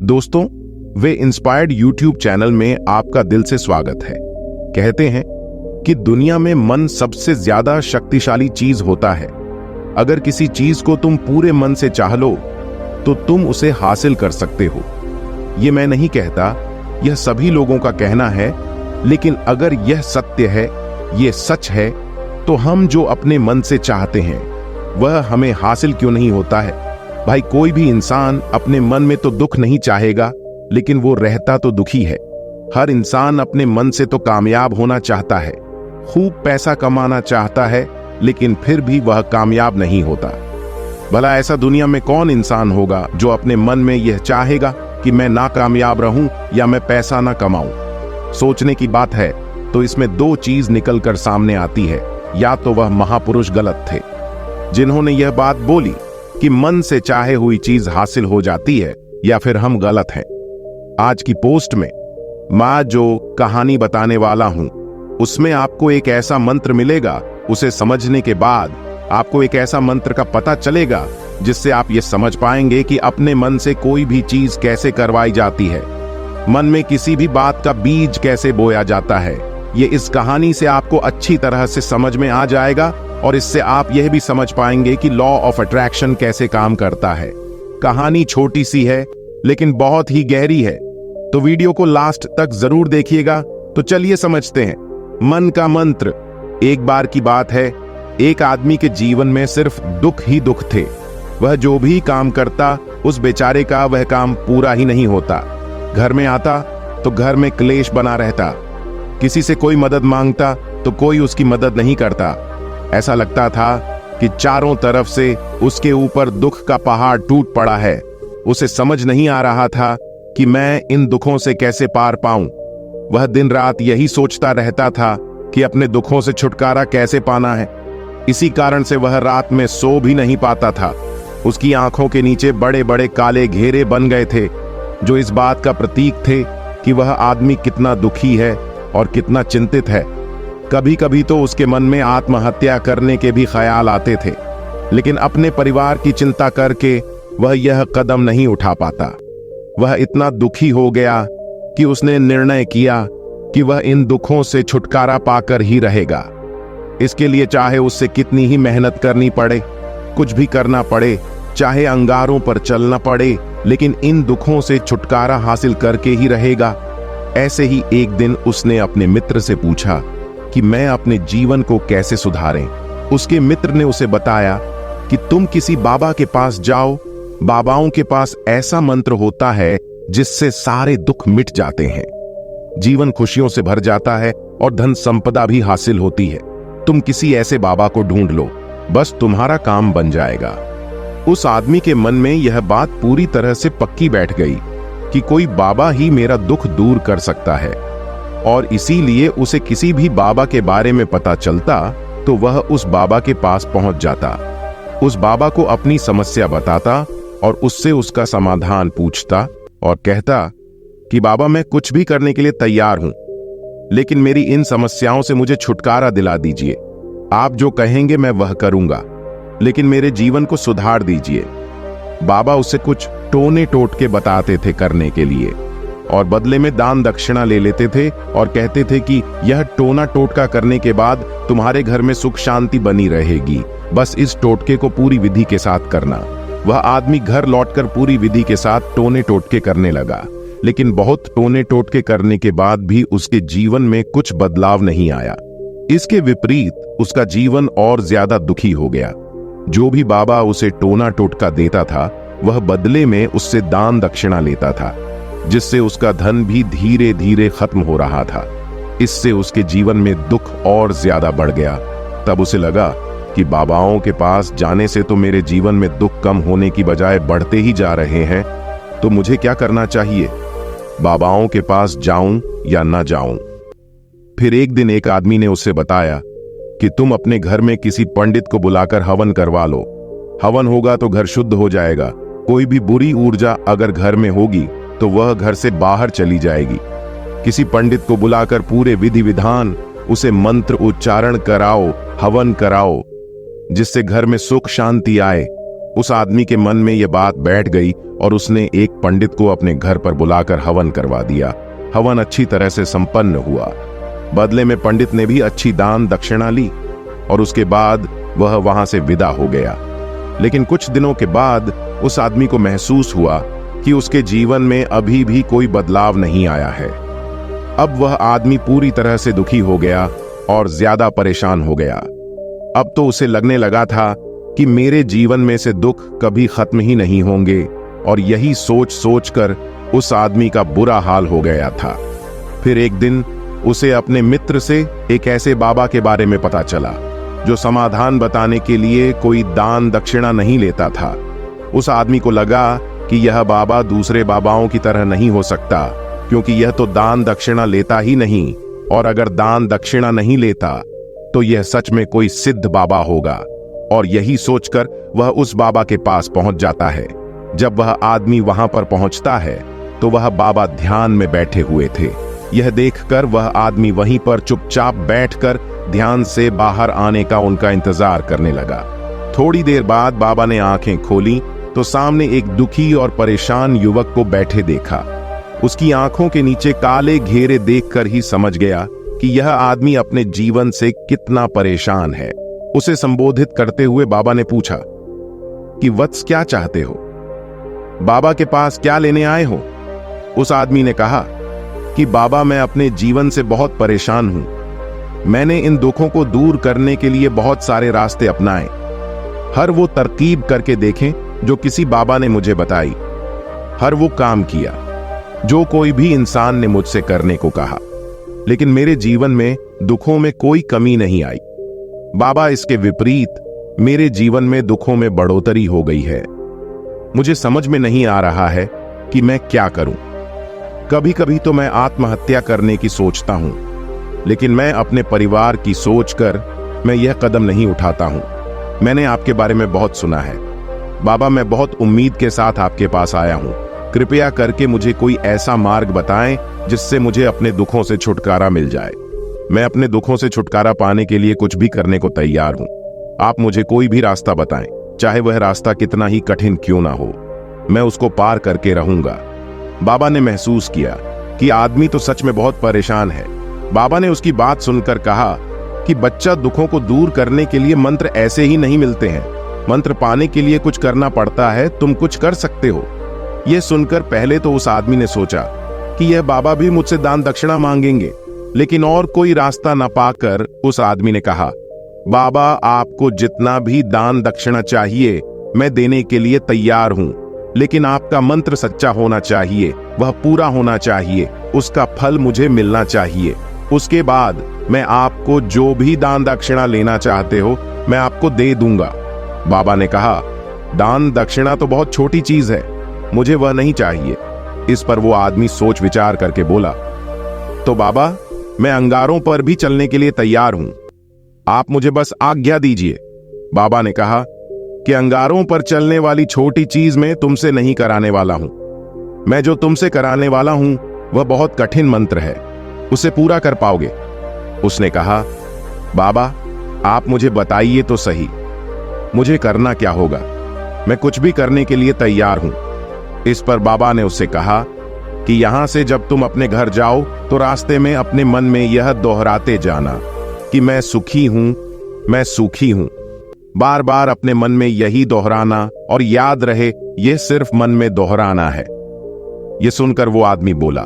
दोस्तों, वे inspired YouTube channel में आपका दिल से स्वागत है। कहते हैं कि दुनिया में मन सबसे ज्यादा शक्तिशाली चीज होता है। अगर किसी चीज को तुम पूरे मन से चाह लो तो तुम उसे हासिल कर सकते हो। ये मैं नहीं कहता, यह सभी लोगों का कहना है, लेकिन अगर यह सत्य है, ये सच है, तो हम जो अपने मन से चाहते हैं वह हमें हासिल क्यों नहीं होता है। भाई, कोई भी इंसान अपने मन में तो दुख नहीं चाहेगा, लेकिन वो रहता तो दुखी है। हर इंसान अपने मन से तो कामयाब होना चाहता है, खूब पैसा कमाना चाहता है, लेकिन फिर भी वह कामयाब नहीं होता। भला ऐसा दुनिया में कौन इंसान होगा जो अपने मन में यह चाहेगा कि मैं ना कामयाब रहूं या मैं पैसा ना कमाऊं। सोचने की बात है तो इसमें दो चीज निकलकर सामने आती है। या तो वह महापुरुष गलत थे जिन्होंने यह बात बोली कि मन से चाहे हुई चीज हासिल हो जाती है, या फिर हम गलत हैं। आज की पोस्ट में मैं जो कहानी बताने वाला हूं उसमें आपको एक ऐसा मंत्र मिलेगा, उसे समझने के बाद आपको एक ऐसा मंत्र का पता चलेगा जिससे आप ये समझ पाएंगे कि अपने मन से कोई भी चीज कैसे करवाई जाती है, मन में किसी भी बात का बीज कैसे बोया जाता है। ये इस कहानी से आपको अच्छी तरह से समझ में आ जाएगा और इससे आप यह भी समझ पाएंगे कि लॉ ऑफ अट्रैक्शन कैसे काम करता है। कहानी छोटी सी है लेकिन बहुत ही गहरी है, तो वीडियो को लास्ट तक जरूर देखिएगा। तो चलिए समझते हैं मन का मंत्र। एक बार की बात है, एक आदमी के जीवन में सिर्फ दुख ही दुख थे। वह जो भी काम करता उस बेचारे का वह काम पूरा ही नहीं होता। घर में आता तो घर में क्लेश बना रहता, किसी से कोई मदद मांगता तो कोई उसकी मदद नहीं करता। ऐसा लगता था कि चारों तरफ से उसके ऊपर दुख का पहाड़ टूट पड़ा है। उसे समझ नहीं आ रहा था कि मैं इन दुखों से कैसे पार पाऊं। वह दिन रात यही सोचता रहता था कि अपने दुखों से छुटकारा कैसे पाना है। इसी कारण से वह रात में सो भी नहीं पाता था। उसकी आंखों के नीचे बड़े बड़े काले घेरे बन गए थे, जो इस बात का प्रतीक थे कि वह आदमी कितना दुखी है और कितना चिंतित है। कभी कभी तो उसके मन में आत्महत्या करने के भी ख्याल आते थे, लेकिन अपने परिवार की चिंता करके वह यह कदम नहीं उठा पाता। वह इतना दुखी हो गया कि उसने निर्णय किया कि वह इन दुखों से छुटकारा पाकर ही रहेगा। इसके लिए चाहे उससे कितनी ही मेहनत करनी पड़े, कुछ भी करना पड़े, चाहे अंगारों पर चलना पड़े, लेकिन इन दुखों से छुटकारा हासिल करके ही रहेगा। ऐसे ही एक दिन उसने अपने मित्र से पूछा कि मैं अपने जीवन को कैसे सुधारें। उसके मित्र ने उसे बताया कि तुम किसी बाबा के पास जाओ। बाबाओं के पास ऐसा मंत्र होता है जिससे सारे दुख मिट जाते हैं, जीवन खुशियों से भर जाता है और धन संपदा भी हासिल होती है। तुम किसी ऐसे बाबा को ढूंढ लो, बस तुम्हारा काम बन जाएगा। उस आदमी के मन में यह बात पूरी तरह से पक्की बैठ गई कि कोई बाबा ही मेरा दुख दूर कर सकता है, और इसीलिए उसे किसी भी बाबा के बारे में पता चलता तो वह उस बाबा के पास पहुंच जाता, उस बाबा को अपनी समस्या बताता और उससे उसका समाधान पूछता और कहता कि बाबा, मैं कुछ भी करने के लिए तैयार हूं, लेकिन मेरी इन समस्याओं से मुझे छुटकारा दिला दीजिए। आप जो कहेंगे मैं वह करूंगा, लेकिन मेरे जीवन को सुधार दीजिए। बाबा उसे कुछ टोने टोटके बताते थे करने के लिए, और बदले में दान दक्षिणा ले लेते थे और कहते थे कि यह टोना टोटका करने के बाद तुम्हारे घर में सुख शांति बनी रहेगी, बस इस टोटके को पूरी विधि के साथ करना। वह आदमी घर लौटकर पूरी विधि के साथ टोने टोटके करने लगा, लेकिन बहुत टोने टोटके करने के बाद भी उसके जीवन में कुछ बदलाव नहीं आया। इसके विपरीत उसका जीवन और ज्यादा दुखी हो गया। जो भी बाबा उसे टोना टोटका देता था वह बदले में उससे दान दक्षिणा लेता था, जिससे उसका धन भी धीरे धीरे खत्म हो रहा था। इससे उसके जीवन में दुख और ज्यादा बढ़ गया। तब उसे लगा कि बाबाओं के पास जाने से तो मेरे जीवन में दुख कम होने की बजाय बढ़ते ही जा रहे हैं, तो मुझे क्या करना चाहिए? बाबाओं के पास जाऊं या ना जाऊं? फिर एक दिन एक आदमी ने उससे बताया कि तुम अपने घर में किसी पंडित को बुलाकर हवन करवा लो। हवन होगा तो घर शुद्ध हो जाएगा। कोई भी बुरी ऊर्जा अगर घर में होगी तो वह घर से बाहर चली जाएगी। किसी पंडित को बुलाकर पूरे विधि विधान उसे मंत्र उच्चारण कराओ, हवन कराओ, जिससे घर में सुख शांति आए। उस आदमी के मन में यह बात बैठ गई और उसने एक पंडित को अपने घर पर बुलाकर हवन करवा दिया। हवन अच्छी तरह से संपन्न हुआ। बदले में पंडित ने भी अच्छी दान दक्षिणा ली और उसके बाद वह वहां से विदा हो गया। लेकिन कुछ दिनों के बाद उस आदमी को महसूस हुआ कि उसके जीवन में अभी भी कोई बदलाव नहीं आया है। अब वह आदमी पूरी तरह से दुखी हो गया और ज्यादा परेशान हो गया। अब तो उसे लगने लगा था कि मेरे जीवन में से दुख कभी खत्म ही नहीं होंगे, और यही सोच सोचकर उस आदमी का बुरा हाल हो गया था। फिर एक दिन उसे अपने मित्र से एक ऐसे बाबा के बारे में पता चला जो समाधान बताने के लिए कोई दान दक्षिणा नहीं लेता था। उस आदमी को लगा कि यह बाबा दूसरे बाबाओं की तरह नहीं हो सकता, क्योंकि यह तो दान दक्षिणा लेता ही नहीं, और अगर दान दक्षिणा नहीं लेता तो यह सच में कोई सिद्ध बाबा होगा। और यही सोचकर वह उस बाबा के पास पहुंच जाता है। जब वह आदमी वहां पर पहुंचता है तो वह बाबा ध्यान में बैठे हुए थे। यह देखकर वह आदमी वहीं पर चुपचाप बैठकर ध्यान से बाहर आने का उनका इंतजार करने लगा। थोड़ी देर बाद बाबा ने आंखें खोली तो सामने एक दुखी और परेशान युवक को बैठे देखा। उसकी आंखों के नीचे काले घेरे देखकर ही समझ गया कि यह आदमी अपने जीवन से कितना परेशान है। उसे संबोधित करते हुए बाबा ने पूछा कि वत्स, क्या चाहते हो? बाबा के पास क्या लेने आए हो? उस आदमी ने कहा कि बाबा, मैं अपने जीवन से बहुत परेशान हूं। मैंने इन दुखों को दूर करने के लिए बहुत सारे रास्ते अपनाए, हर वो तरकीब करके देखें जो किसी बाबा ने मुझे बताई, हर वो काम किया जो कोई भी इंसान ने मुझसे करने को कहा, लेकिन मेरे जीवन में दुखों में कोई कमी नहीं आई। बाबा, इसके विपरीत मेरे जीवन में दुखों में बढ़ोतरी हो गई है। मुझे समझ में नहीं आ रहा है कि मैं क्या करूं। कभी कभी तो मैं आत्महत्या करने की सोचता हूं, लेकिन मैं अपने परिवार की सोचकर मैं यह कदम नहीं उठाता हूं। मैंने आपके बारे में बहुत सुना है बाबा, मैं बहुत उम्मीद के साथ आपके पास आया हूं। कृपया करके मुझे कोई ऐसा मार्ग बताएं जिससे मुझे अपने दुखों से छुटकारा मिल जाए। मैं अपने दुखों से छुटकारा पाने के लिए कुछ भी करने को तैयार हूं। आप मुझे कोई भी रास्ता बताएं, चाहे वह रास्ता कितना ही कठिन क्यों ना हो, मैं उसको पार करके रहूंगा। बाबा ने महसूस किया कि आदमी तो सच में बहुत परेशान है। बाबा ने उसकी बात सुनकर कहा कि बच्चा, दुखों को दूर करने के लिए मंत्र ऐसे ही नहीं मिलते हैं। मंत्र पाने के लिए कुछ करना पड़ता है। तुम कुछ कर सकते हो। यह सुनकर पहले तो उस आदमी ने सोचा कि यह बाबा भी मुझसे दान दक्षिणा मांगेंगे, लेकिन और कोई रास्ता न पाकर उस आदमी ने कहा, बाबा, आपको जितना भी दान दक्षिणा चाहिए मैं देने के लिए तैयार हूं, लेकिन आपका मंत्र सच्चा होना चाहिए, वह पूरा होना चाहिए, उसका फल मुझे मिलना चाहिए। उसके बाद मैं आपको जो भी दान दक्षिणा लेना चाहते हो मैं आपको दे दूंगा। बाबा ने कहा, दान दक्षिणा तो बहुत छोटी चीज है, मुझे वह नहीं चाहिए। इस पर वो आदमी सोच विचार करके बोला, तो बाबा, मैं अंगारों पर भी चलने के लिए तैयार हूं, आप मुझे बस आज्ञा दीजिए। बाबा ने कहा कि अंगारों पर चलने वाली छोटी चीज में तुमसे नहीं कराने वाला हूं। मैं जो तुमसे कराने वाला हूं वह बहुत कठिन मंत्र है, उसे पूरा कर पाओगे? उसने कहा, बाबा, आप मुझे बताइए तो सही, मुझे करना क्या होगा? मैं कुछ भी करने के लिए तैयार हूं। इस पर बाबा ने उससे कहा कि यहां से जब तुम अपने घर जाओ तो रास्ते में अपने मन में यह दोहराते जाना कि मैं सुखी हूं, मैं सुखी हूं। बार बार अपने मन में यही दोहराना, और याद रहे यह सिर्फ मन में दोहराना है। यह सुनकर वो आदमी बोला,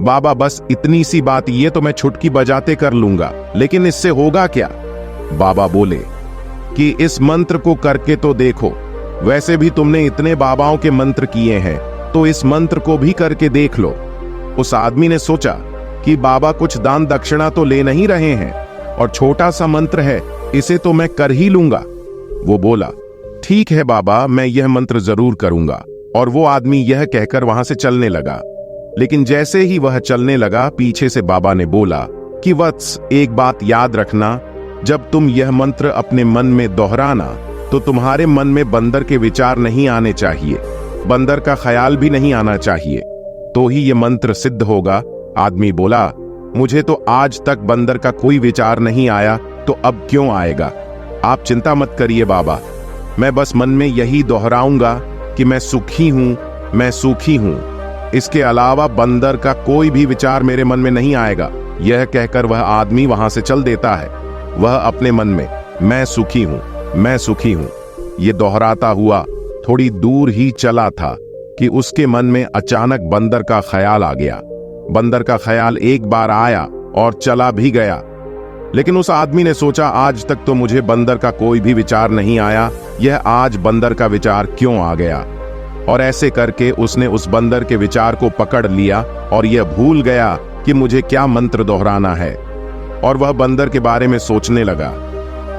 बाबा, बस इतनी सी बात, ये तो मैं चुटकी बजाते कर लूंगा, लेकिन इससे होगा क्या? बाबा बोले कि इस मंत्र को करके तो देखो, वैसे भी तुमने इतने बाबाओं के मंत्र किए हैं, तो इस मंत्र को भी करके देख लो। उस आदमी ने सोचा कि बाबा कुछ दान दक्षिणा तो ले नहीं रहे हैं, और छोटा सा मंत्र है, इसे तो मैं कर ही लूंगा। वो बोला, ठीक है बाबा, मैं यह मंत्र जरूर करूंगा। और वो आदमी यह कहकर वहां से चलने लगा। लेकिन जैसे ही वह चलने लगा, पीछे से बाबा ने बोला कि वत्स, एक बात याद रखना, जब तुम यह मंत्र अपने मन में दोहराना तो तुम्हारे मन में बंदर के विचार नहीं आने चाहिए, बंदर का ख्याल भी नहीं आना चाहिए, तो ही यह मंत्र सिद्ध होगा। आदमी बोला, मुझे तो आज तक बंदर का कोई विचार नहीं आया, तो अब क्यों आएगा? आप चिंता मत करिए बाबा, मैं बस मन में यही दोहराऊंगा कि मैं सुखी हूं, मैं सुखी हूं। इसके अलावा बंदर का कोई भी विचार मेरे मन में नहीं आएगा। यह कहकर वह आदमी वहां से चल देता है। वह अपने मन में मैं सुखी हूं, मैं सुखी हूं ये दोहराता हुआ थोड़ी दूर ही चला था कि उसके मन में अचानक बंदर का ख्याल आ गया। बंदर का ख्याल एक बार आया और चला भी गया, लेकिन उस आदमी ने सोचा, आज तक तो मुझे बंदर का कोई भी विचार नहीं आया, यह आज बंदर का विचार क्यों आ गया। और ऐसे करके उसने उस बंदर के विचार को पकड़ लिया और यह भूल गया कि मुझे क्या मंत्र दोहराना है। और वह बंदर के बारे में सोचने लगा।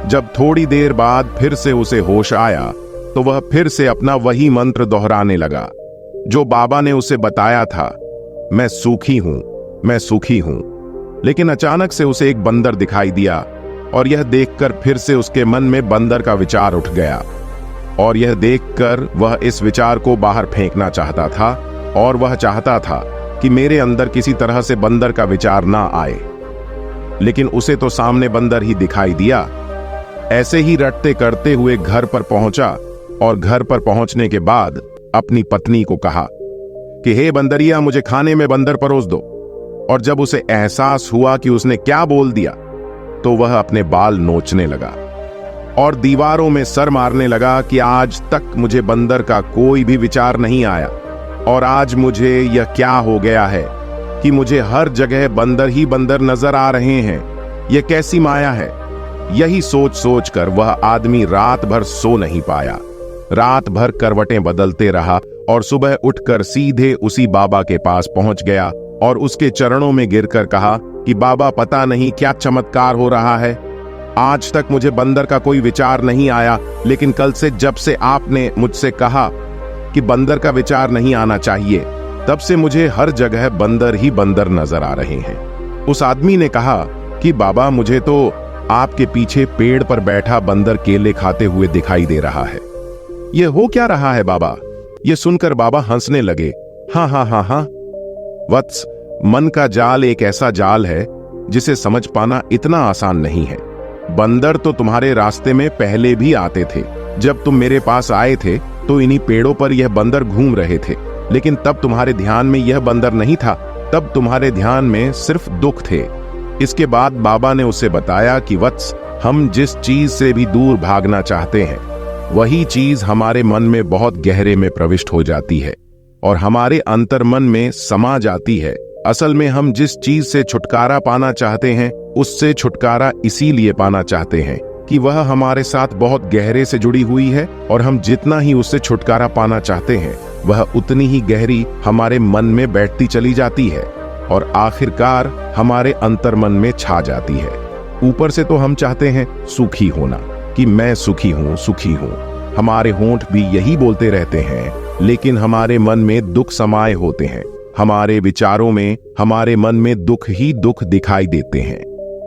जब थोड़ी देर बाद फिर से उसे होश आया तो वह फिर से अपना वही मंत्र दोहराने लगा जो बाबा ने उसे बताया था, मैं सुखी हूं, मैं सुखी हूं। लेकिन अचानक से उसे एक बंदर दिखाई दिया और यह देखकर फिर से उसके मन में बंदर का विचार उठ गया। और यह देखकर वह इस विचार को बाहर फेंकना चाहता था और वह चाहता था कि मेरे अंदर किसी तरह से बंदर का विचार ना आए। लेकिन उसे तो सामने बंदर ही दिखाई दिया। ऐसे ही रटते करते हुए घर पर पहुंचा और घर पर पहुंचने के बाद अपनी पत्नी को कहा कि हे बंदरिया, मुझे खाने में बंदर परोस दो। और जब उसे एहसास हुआ कि उसने क्या बोल दिया तो वह अपने बाल नोचने लगा और दीवारों में सर मारने लगा कि आज तक मुझे बंदर का कोई भी विचार नहीं आया और आज मुझे यह क्या हो गया है कि मुझे हर जगह बंदर ही बंदर नजर आ रहे हैं। यह कैसी माया है। यही सोच सोच कर वह आदमी रात भर सो नहीं पाया। रात भर करवटें बदलते रहा और सुबह उठकर सीधे उसी बाबा के पास पहुंच गया और उसके चरणों में गिरकर कहा कि बाबा, पता नहीं क्या चमत्कार हो रहा है। आज तक मुझे बंदर का कोई विचार नहीं आया, लेकिन कल से जब से आपने मुझसे कहा कि बंदर का विचार नहीं आना चाहिए, तब से मुझे हर जगह बंदर ही बंदर नजर आ रहे हैं। उस आदमी ने कहा कि बाबा, मुझे तो आपके पीछे पेड़ पर बैठा बंदर केले खाते हुए दिखाई दे रहा है। यह हो क्या रहा है बाबा? यह सुनकर बाबा हंसने लगे। हाँ हाँ हाँ हाँ वत्स, मन का जाल एक ऐसा जाल है जिसे समझ पाना इतना आसान नहीं है। बंदर तो तुम्हारे रास्ते में पहले भी आते थे। जब तुम मेरे पास आए थे तो इन्हीं पेड़ों पर यह बंदर घूम रहे थे, लेकिन तब तुम्हारे ध्यान में यह बंदर नहीं था। तब तुम्हारे ध्यान में सिर्फ दुख थे। इसके बाद बाबा ने उसे बताया कि वत्स, हम जिस चीज से भी दूर भागना चाहते हैं वही चीज हमारे मन में बहुत गहरे में प्रविष्ट हो जाती है और हमारे अंतर्मन में समा जाती है। असल में हम जिस चीज से छुटकारा पाना चाहते हैं उससे छुटकारा इसीलिए पाना चाहते हैं कि वह हमारे साथ बहुत गहरे से जुड़ी हुई है और हम जितना ही उससे छुटकारा पाना चाहते हैं वह उतनी ही गहरी हमारे मन में बैठती चली जाती है और आखिरकार हमारे अंतर्मन में छा जाती है। ऊपर से तो हम चाहते हैं सुखी होना, कि मैं सुखी हूं, सुखी हूं। हमारे होंठ भी यही बोलते रहते हैं, लेकिन हमारे मन में दुख समाये होते हैं। हमारे विचारों में, हमारे मन में दुख ही दुख दिखाई देते हैं।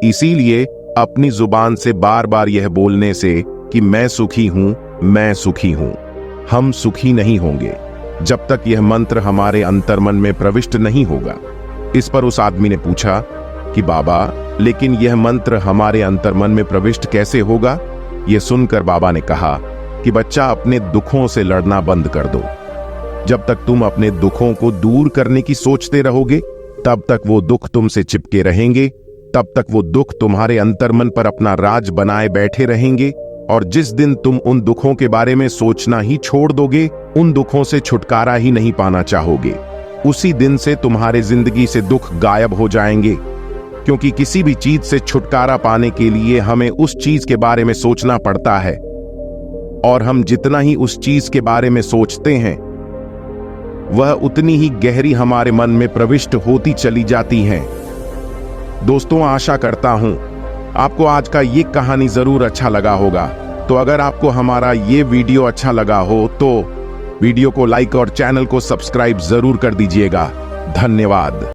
इसीलिए अपनी जुबान से बार बार यह बोलने से कि मैं सुखी हूं, मैं सुखी हूं, हम सुखी नहीं होंगे जब तक यह मंत्र हमारे अंतर्मन में प्रविष्ट नहीं होगा। इस पर उस आदमी ने पूछा कि बाबा, लेकिन यह मंत्र हमारे अंतर्मन में प्रविष्ट कैसे होगा? यह सुनकर बाबा ने कहा कि बच्चा, अपने दुखों से लड़ना बंद कर दो। जब तक तुम अपने दुखों को दूर करने की सोचते रहोगे तब तक वो दुख तुमसे चिपके रहेंगे, तब तक वो दुख तुम्हारे अंतर्मन पर अपना राज बनाए बैठे रहेंगे। और जिस दिन तुम उन दुखों के बारे में सोचना ही छोड़ दोगे, उन दुखों से छुटकारा ही नहीं पाना चाहोगे, उसी दिन से तुम्हारे जिंदगी से दुख गायब हो जाएंगे। क्योंकि किसी भी चीज से छुटकारा पाने के लिए हमें उस चीज के बारे में सोचना पड़ता है और हम जितना ही उस चीज के बारे में सोचते हैं वह उतनी ही गहरी हमारे मन में प्रविष्ट होती चली जाती हैं। दोस्तों, आशा करता हूं आपको आज का ये कहानी जरूर अच्छा लगा होगा। तो अगर आपको हमारा ये वीडियो अच्छा लगा हो तो वीडियो को लाइक और चैनल को सब्सक्राइब जरूर कर दीजिएगा। धन्यवाद।